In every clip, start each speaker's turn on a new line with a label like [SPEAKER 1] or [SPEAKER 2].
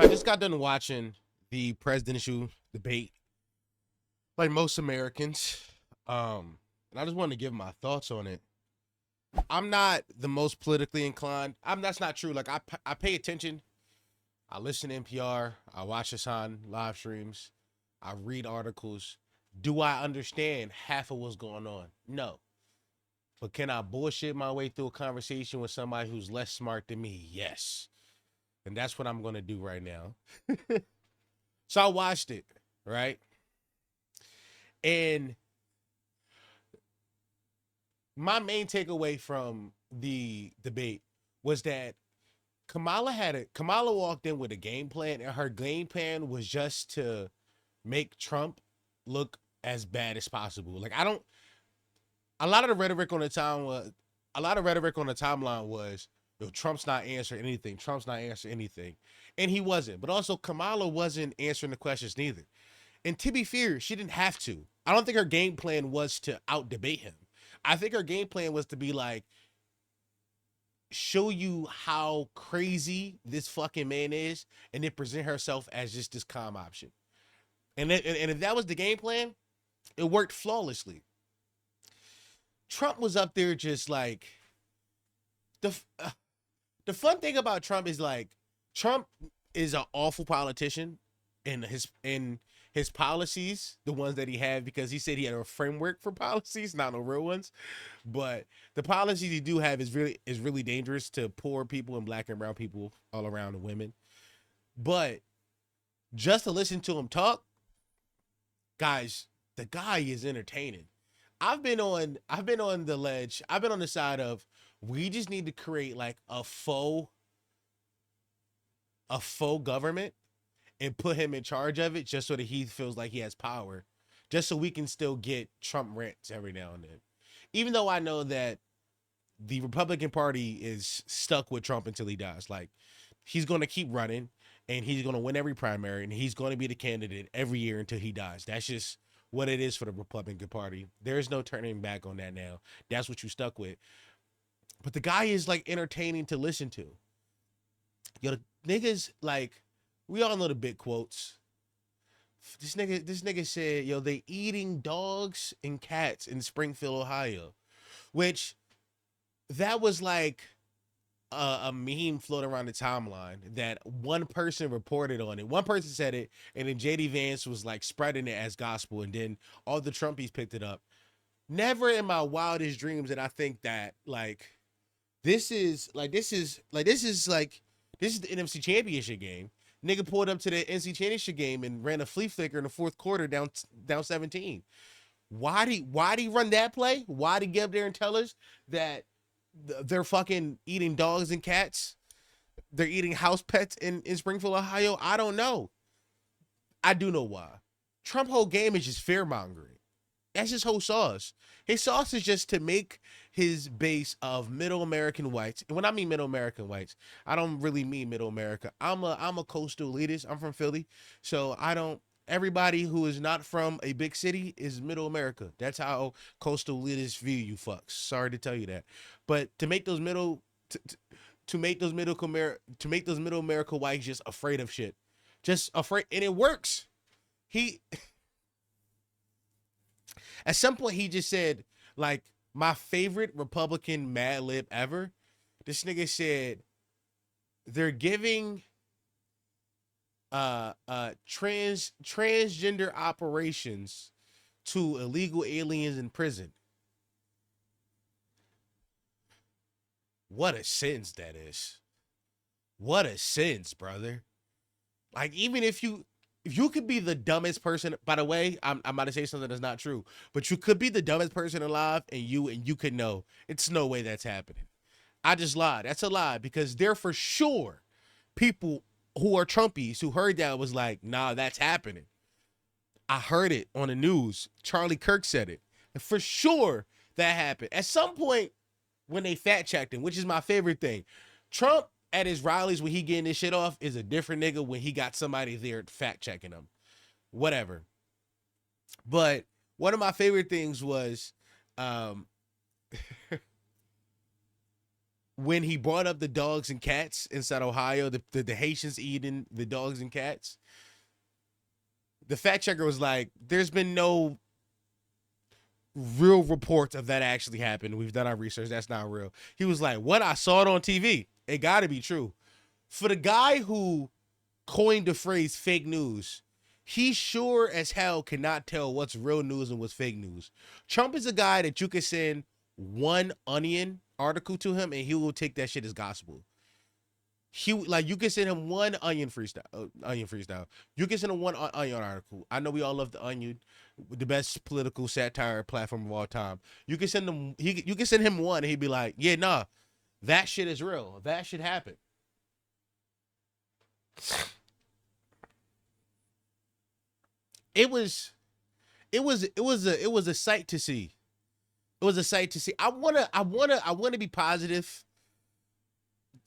[SPEAKER 1] I just got done watching the presidential debate, like most Americans. And I just wanted to give my thoughts on it. I'm not the most politically inclined. That's not true. Like I pay attention. I listen to NPR. I watch this on live streams. I read articles. Do I understand half of what's going on? No. But can I bullshit my way through a conversation with somebody who's less smart than me? Yes. And that's what I'm gonna do right now. So I watched it, right? And my main takeaway from the debate was that Kamala walked in with a game plan, and her game plan was just to make Trump look as bad as possible. Like I don't a lot of the rhetoric on the time was a lot of rhetoric on the timeline was, yo, Trump's not answering anything. Trump's not answering anything. And he wasn't. But also Kamala wasn't answering the questions neither. And to be fair, she didn't have to. I don't think her game plan was to out debate him. I think her game plan was to be like, show you how crazy this fucking man is, and then present herself as just this calm option. And if that was the game plan, it worked flawlessly. Trump was up there just like the the fun thing about Trump is like Trump is an awful politician in his policies, the ones that he had, because he said he had a framework for policies, not no real ones. But the policies he do have is really dangerous to poor people and black and brown people all around, and women. But just to listen to him talk, guys, the guy is entertaining. I've been on the ledge. I've been on the side of, we just need to create like a faux government and put him in charge of it, just so that he feels like he has power, just so we can still get Trump rants every now and then. Even though I know that the Republican Party is stuck with Trump until he dies. Like, he's going to keep running, and he's going to win every primary, and he's going to be the candidate every year until he dies. That's just what it is for the Republican Party. There is no turning back on that now. That's what you stuck with. But the guy is like entertaining to listen to. Yo, the niggas, like, we all know the big quotes. This nigga said, yo, they eating dogs and cats in Springfield, Ohio. Which, that was like a meme floating around the timeline that one person reported on it. One person said it, and then JD Vance was like spreading it as gospel, and then all the Trumpies picked it up. Never in my wildest dreams did I think that, like, this is the NFC Championship game. Nigga pulled up to the NC Championship game and ran a flea flicker in the fourth quarter, down 17. Why'd he run that play? Why'd he get up there and tell us that they're fucking eating dogs and cats? They're eating house pets in Springfield, Ohio? I don't know. I do know why. Trump whole game is just fear mongering. That's his whole sauce. His sauce is just to make his base of middle American whites. And when I mean middle American whites, I don't really mean middle America. I'm a coastal elitist. I'm from Philly. So I don't everybody who is not from a big city is middle America. That's how coastal elitists view you fucks. Sorry to tell you that. But to make those middle America whites just afraid of shit. Just afraid, and it works. He At some point, he just said, like, my favorite Republican Mad Lib ever. This nigga said, they're giving transgender operations to illegal aliens in prison. What a sentence that is. What a sentence, brother. Like, even if you could be the dumbest person, by the way, I'm about to say something that's not true, but you could be the dumbest person alive, and you could know it's no way that's happening. I just lied. That's a lie, because there for sure people who are Trumpies who heard that was like, nah, that's happening. I heard it on the news. Charlie Kirk said it. And for sure that happened. At some point when they fact checked him, which is my favorite thing. Trump at his rallies when he getting this shit off is a different nigga when he got somebody there fact checking him. Whatever. But one of my favorite things was um when he brought up the dogs and cats inside Ohio, the Haitians eating the dogs and cats, the fact checker was like, "There's been no real reports of that actually happened. We've done our research. That's not real." He was like, "What? I saw it on TV. It got to be true." For the guy who coined the phrase fake news, he sure as hell cannot tell what's real news and what's fake news. Trump is a guy that you can send one Onion article to him and he will take that shit as gospel. He like you can send him one Onion freestyle. You can send him one Onion article. I know we all love the Onion, the best political satire platform of all time. You can send him you can send him one and he'd be like, "Yeah, nah, that shit is real. That shit happened." It was it was a sight to see. It was a sight to see. I wanna be positive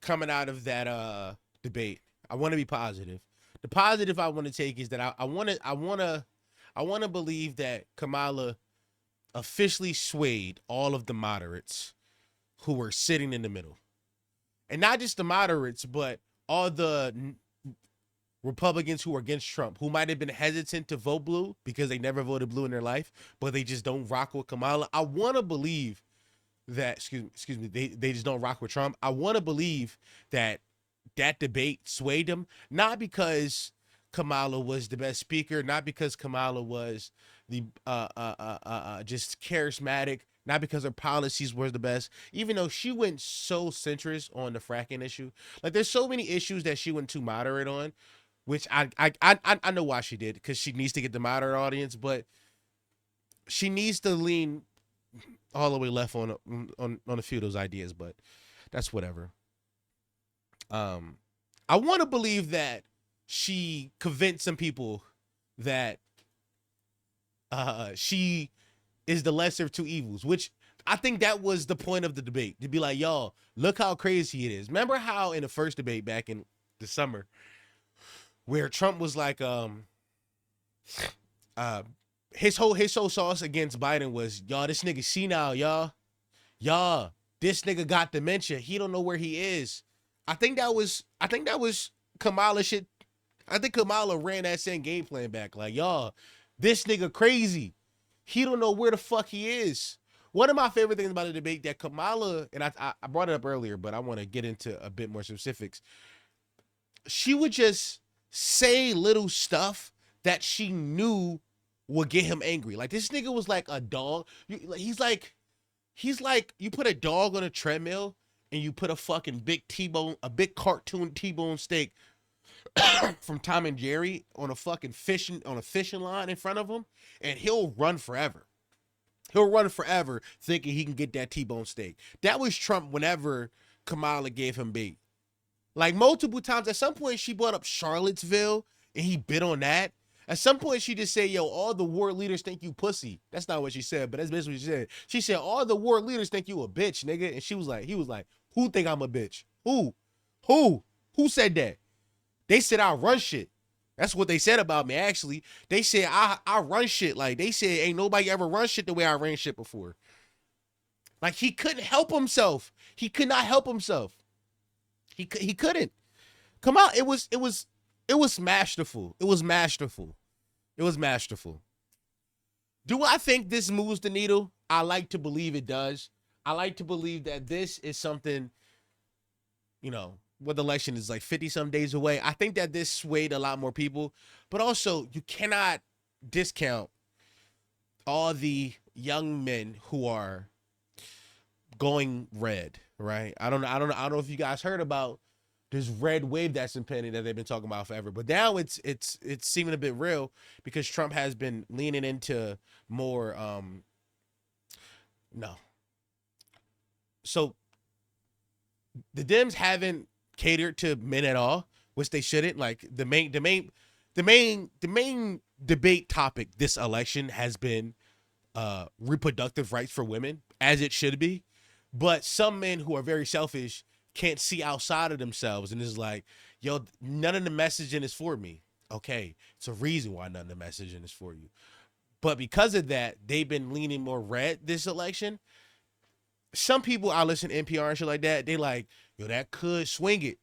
[SPEAKER 1] coming out of that debate. I want to be positive. The positive I want to take is that I want to believe that Kamala officially swayed all of the moderates who were sitting in the middle. And not just the moderates, but all the Republicans who are against Trump, who might have been hesitant to vote blue because they never voted blue in their life, but they just don't rock with Kamala. I want to believe that, excuse me, they just don't rock with Trump. I want to believe that that debate swayed them, not because Kamala was the best speaker, not because Kamala was the just charismatic, not because her policies were the best, even though she went so centrist on the fracking issue. Like there's so many issues that she went too moderate on, which I know why she did, because she needs to get the moderate audience, but she needs to lean all the way left on a few of those ideas, but that's whatever. I want to believe that she convinced some people that she is the lesser of two evils, which I think that was the point of the debate, to be like, y'all, look how crazy it is. Remember how in the first debate back in the summer, where Trump was like, his whole sauce against Biden was, y'all, this nigga senile, y'all, this nigga got dementia. He don't know where he is. I think that was Kamala shit. I think Kamala ran that same game plan back. Like, y'all, this nigga crazy. He don't know where the fuck he is. One of my favorite things about the debate that Kamala, and I brought it up earlier, but I want to get into a bit more specifics. She would just say little stuff that she knew would get him angry. Like this nigga was like a dog. He's like you put a dog on a treadmill and you put a fucking big T-bone, a big cartoon T-bone steak from Tom and Jerry on a fucking fishing line in front of him, and he'll run forever. He'll run forever thinking he can get that T-bone steak. That was Trump whenever Kamala gave him bait. Like multiple times. At some point, she brought up Charlottesville, and he bit on that. At some point, she just said, "Yo, all the war leaders think you pussy." That's not what she said, but that's basically what she said. She said, "All the war leaders think you a bitch, nigga." And he was like, "Who think I'm a bitch? Who? Who said that?" They said I run shit. That's what they said about me, actually. They said I run shit. Like, they said ain't nobody ever run shit the way I ran shit before. Like, he couldn't help himself. He could not help himself. He couldn't. Come on. It was masterful. It was masterful. It was masterful. Do I think this moves the needle? I like to believe it does. I like to believe that this is something, what the election is like 50 some days away. I think that this swayed a lot more people, but also you cannot discount all the young men who are going red, right? I don't know if you guys heard about this red wave that's impending that they've been talking about forever, but now it's seeming a bit real because Trump has been leaning into more no. So the Dems haven't catered to men at all, which they shouldn't. Like the main debate topic this election has been reproductive rights for women, as it should be. But some men who are very selfish can't see outside of themselves and is like, yo, none of the messaging is for me. Okay, it's a reason why none of the messaging is for you. But because of that, they've been leaning more red this election. some people I listen to NPR and shit like that, they like, yo, that could swing it.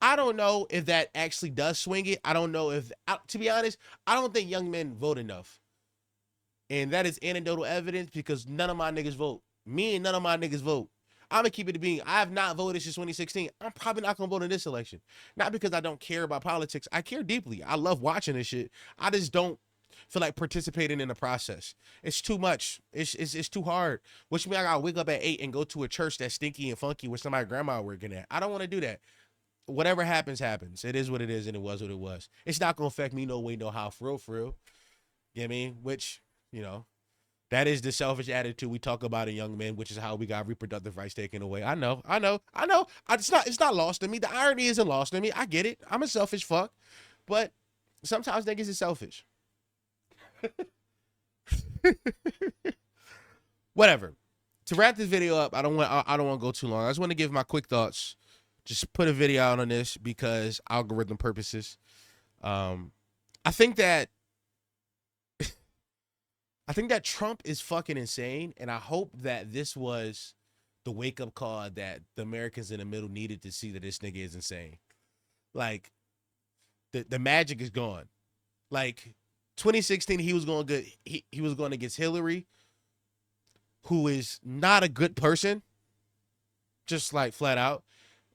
[SPEAKER 1] I don't know if that actually does swing it. I don't know if, to be honest, I don't think young men vote enough. And that is anecdotal evidence because none of my niggas vote. Me and none of my niggas vote. I'm gonna keep it to being. I have not voted since 2016. I'm probably not gonna vote in this election. Not because I don't care about politics. I care deeply. I love watching this shit. I just don't feel like participating in the process. It's too much. It's too hard. Which means I gotta wake up at 8 and go to a church that's stinky and funky with somebody's grandma working at. I don't want to do that. Whatever happens, happens. It is what it is, and it was what it was. It's not gonna affect me no way, no how, for real, for real. You know what I mean? Which, you know, that is the selfish attitude we talk about in young men, which is how we got reproductive rights taken away. I know. It's not lost to me. The irony isn't lost to me. I get it. I'm a selfish fuck, but sometimes niggas is selfish. Whatever. To wrap this video up, I don't want to go too long. I just want to give my quick thoughts. Just put a video out on this because algorithm purposes. I think that Trump is fucking insane, and I hope that this was the wake up call that the Americans in the middle needed to see that this nigga is insane. Like the magic is gone. Like 2016, he was going good. He was going against Hillary, who is not a good person, just like flat out.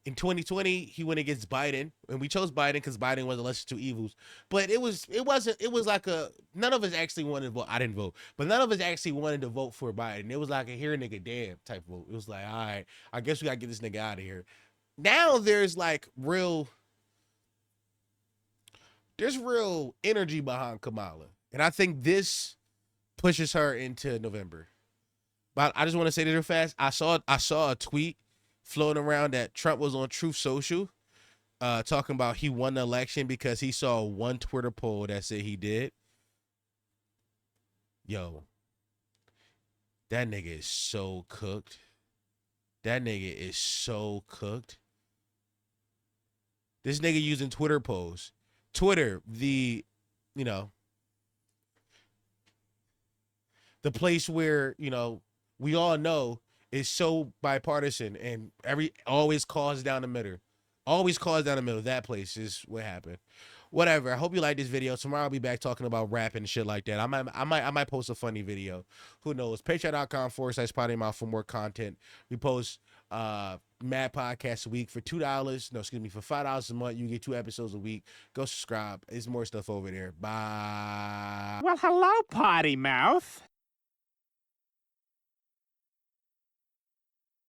[SPEAKER 1] In 2020, he went against Biden, and we chose Biden because Biden was the lesser two evils. But it was like none of us actually wanted to vote. I didn't vote, but none of us actually wanted to vote for Biden. It was like a here nigga damn type vote. It was like, all right, I guess we gotta get this nigga out of here. Now there's real energy behind Kamala, and I think this pushes her into November. But I just want to say this real fast. I saw a tweet floating around that Trump was on Truth Social, talking about he won the election because he saw one Twitter poll that said he did. Yo, that nigga is so cooked. That nigga is so cooked. This nigga using Twitter polls. Twitter, the place where, we all know is so bipartisan and always calls down the middle. Always calls down the middle. That place is what happened. Whatever. I hope you like this video. Tomorrow I'll be back talking about rap and shit like that. I might post a funny video. Who knows? Patreon.com/PottyMouth for more content. We post mad podcasts a week for $2. No, excuse me, for $5 a month. You get 2 episodes a week. Go subscribe. There's more stuff over there. Bye.
[SPEAKER 2] Well, hello, Potty Mouth.